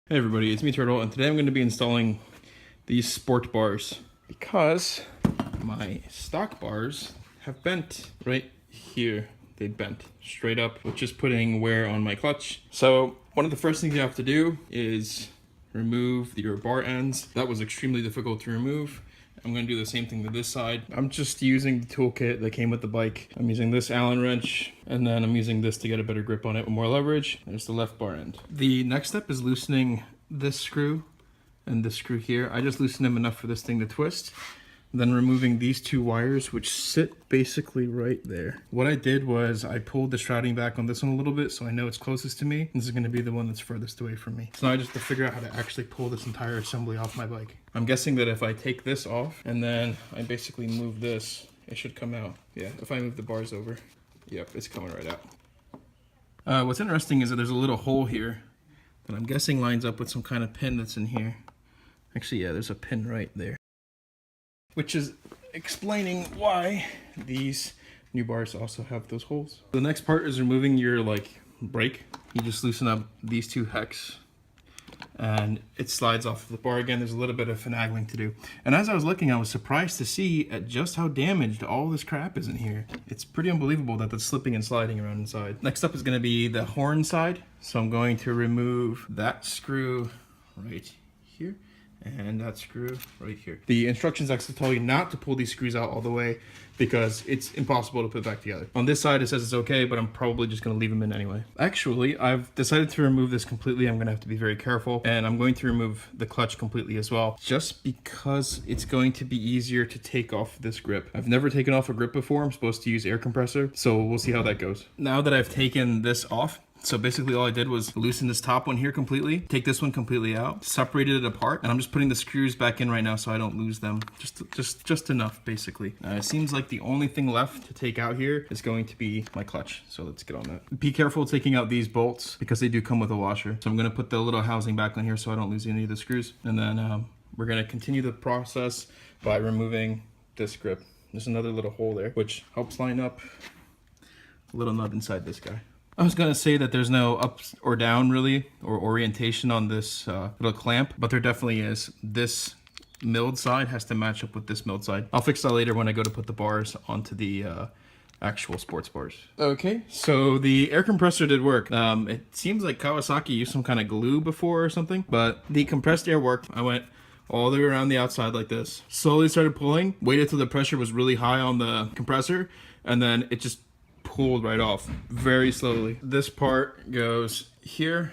Hey everybody, it's me Turtle, and today I'm going to be installing these sport bars because my stock bars have bent right here. They bent straight up, which is putting wear on my clutch. So one of the first things you have to do is remove your bar ends. That was extremely difficult to remove. I'm going to do the same thing to this side. I'm just using the toolkit that came with the bike. I'm using this Allen wrench, and then I'm using this to get a better grip on it with more leverage. There's the left bar end. The next step is loosening this screw and this screw here. I just loosened them enough for this thing to twist. Then removing these two wires, which sit basically right there. What I did was I pulled the shrouding back on this one a little bit so I know it's closest to me. This is going to be the one that's furthest away from me. So now I just have to figure out how to actually pull this entire assembly off my bike. I'm guessing that if I take this off and then I basically move this, it should come out. Yeah, if I move the bars over, yep, it's coming right out. What's interesting is that there's a little hole here that I'm guessing lines up with some kind of pin that's in here. Actually, yeah, there's a pin right there, which is explaining why these new bars also have those holes. The next part is removing your brake. You just loosen up these two hex and it slides off of the bar again. There's a little bit of finagling to do. And as I was looking, I was surprised to see at just how damaged all this crap is in here. It's pretty unbelievable that that's slipping and sliding around inside. Next up is going to be the horn side. So I'm going to remove that screw right here and that screw right here. The instructions actually tell you not to pull these screws out all the way because it's impossible to put back together. On this side it says it's okay, but I'm probably just gonna leave them in anyway. Actually, I've decided to remove this completely. I'm gonna have to be very careful, and I'm going to remove the clutch completely as well, just because it's going to be easier to take off this grip. I've never taken off a grip before. I'm supposed to use air compressor, so we'll see how that goes. Now that I've taken this off, so basically all I did was loosen this top one here completely, take this one completely out, separated it apart, and I'm just putting the screws back in right now so I don't lose them. Just enough, basically. It seems like the only thing left to take out here is going to be my clutch. So let's get on that. Be careful taking out these bolts because they do come with a washer. So I'm gonna put the little housing back on here so I don't lose any of the screws. And then we're gonna continue the process by removing this grip. There's another little hole there, which helps line up a little nut inside this guy. I was going to say that there's no up or down really, or orientation on this little clamp, but there definitely is. This milled side has to match up with this milled side. I'll fix that later when I go to put the bars onto the actual sports bars. Okay, so the air compressor did work. It seems like Kawasaki used some kind of glue before or something, but the compressed air worked. I went all the way around the outside like this. Slowly started pulling, waited till the pressure was really high on the compressor, and then it just pulled right off very slowly. This part goes here,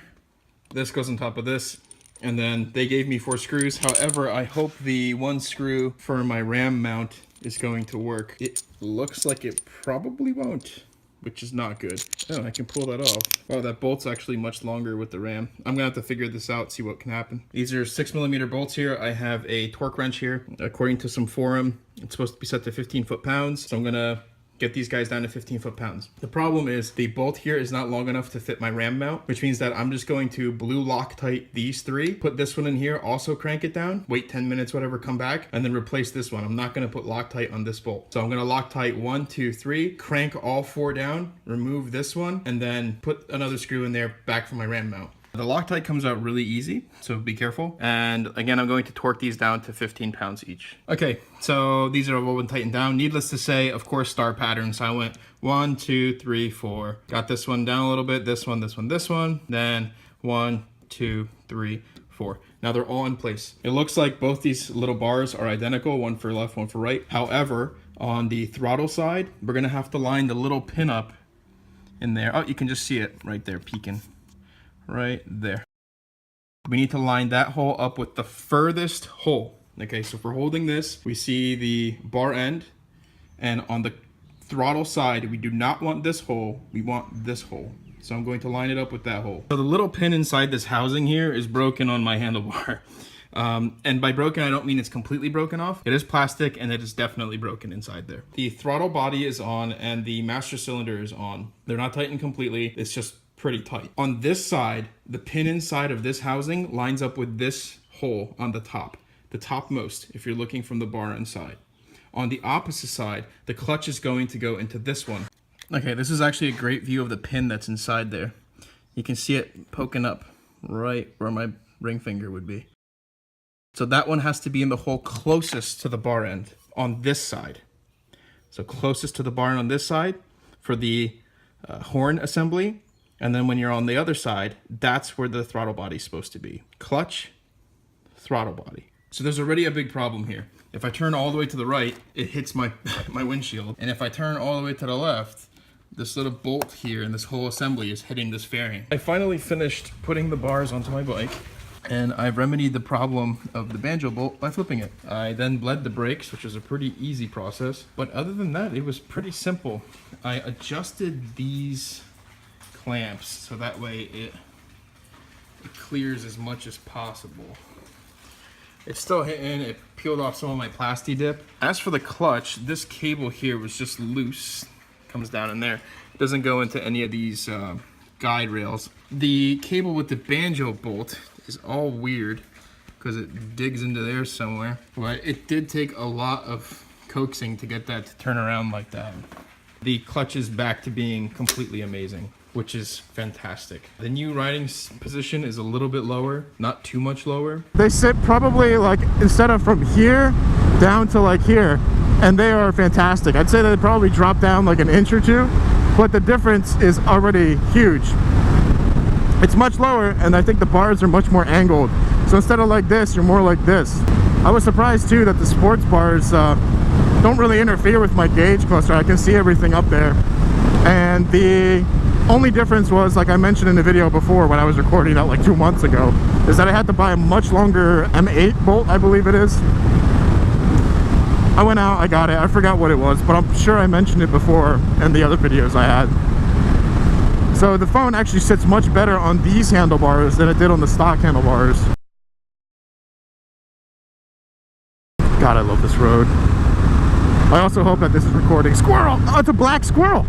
this goes on top of this, and then they gave me 4 screws. However, I hope the one screw for my ram mount is going to work. It looks like it probably won't, which is not good. Oh, I can pull that off. Wow, that bolt's actually much longer with the ram. I'm gonna have to figure this out, see what can happen. These are 6mm bolts here. I have a torque wrench here. According to some forum, it's supposed to be set to 15 foot-pounds. So I'm gonna get these guys down to 15 foot-pounds. The problem is the bolt here is not long enough to fit my ram mount, which means that I'm just going to blue Loctite these 3, put this one in here, also crank it down, wait 10 minutes, whatever, come back, and then replace this one. I'm not gonna put Loctite on this bolt. So I'm gonna Loctite 1, 2, 3, crank all 4 down, remove this one, and then put another screw in there back for my ram mount. The Loctite comes out really easy, so be careful. And again, I'm going to torque these down to 15 pounds each. Okay, so these are all been tightened down. Needless to say, of course, star patterns. So I went 1, 2, 3, 4. Got this one down a little bit, this one, this one, this one. Then 1, 2, 3, 4. Now they're all in place. It looks like both these little bars are identical, one for left, one for right. However, on the throttle side, we're gonna have to line the little pin up in there. Oh, you can just see it right there peeking. Right there. We need to line that hole up with the furthest hole. Okay, so if we're holding this, we see the bar end, and on the throttle side, we do not want this hole, we want this hole. So I'm going to line it up with that hole. So the little pin inside this housing here is broken on my handlebar. And by broken, I don't mean it's completely broken off. It is plastic, and it is definitely broken inside there. The throttle body is on, and the master cylinder is on. They're not tightened completely, it's just pretty tight. On this side, the pin inside of this housing lines up with this hole on the top, the topmost, if you're looking from the bar inside. On the opposite side, the clutch is going to go into this one. Okay, this is actually a great view of the pin that's inside there. You can see it poking up right where my ring finger would be. So that one has to be in the hole closest to the bar end on this side. So closest to the bar end on this side for the horn assembly. And then when you're on the other side, that's where the throttle body is supposed to be. Clutch, throttle body. So there's already a big problem here. If I turn all the way to the right, it hits my windshield. And if I turn all the way to the left, this little bolt here and this whole assembly is hitting this fairing. I finally finished putting the bars onto my bike, and I remedied the problem of the banjo bolt by flipping it. I then bled the brakes, which was a pretty easy process. But other than that, it was pretty simple. I adjusted these clamps so that way it clears as much as possible. It's still hitting, it peeled off some of my plasti dip. As for the clutch, this cable here was just loose. Comes down in there. It doesn't go into any of these guide rails. The cable with the banjo bolt is all weird because it digs into there somewhere. But it did take a lot of coaxing to get that to turn around like that. The clutch is back to being completely amazing, which is fantastic. The new riding position is a little bit lower, not too much lower. They sit probably like, instead of from here down to like here, and they are fantastic. I'd say that they probably drop down like an inch or two, but the difference is already huge. It's much lower, and I think the bars are much more angled. So instead of like this, you're more like this. I was surprised too that the sports bars don't really interfere with my gauge cluster. I can see everything up there. And the only difference was, like I mentioned in the video before when I was recording that like 2 months ago, is that I had to buy a much longer M8 bolt, I believe it is. I went out, I got it, I forgot what it was, but I'm sure I mentioned it before in the other videos I had. So the phone actually sits much better on these handlebars than it did on the stock handlebars. God, I love this road. I also hope that this is recording. Squirrel! Oh, it's a black squirrel!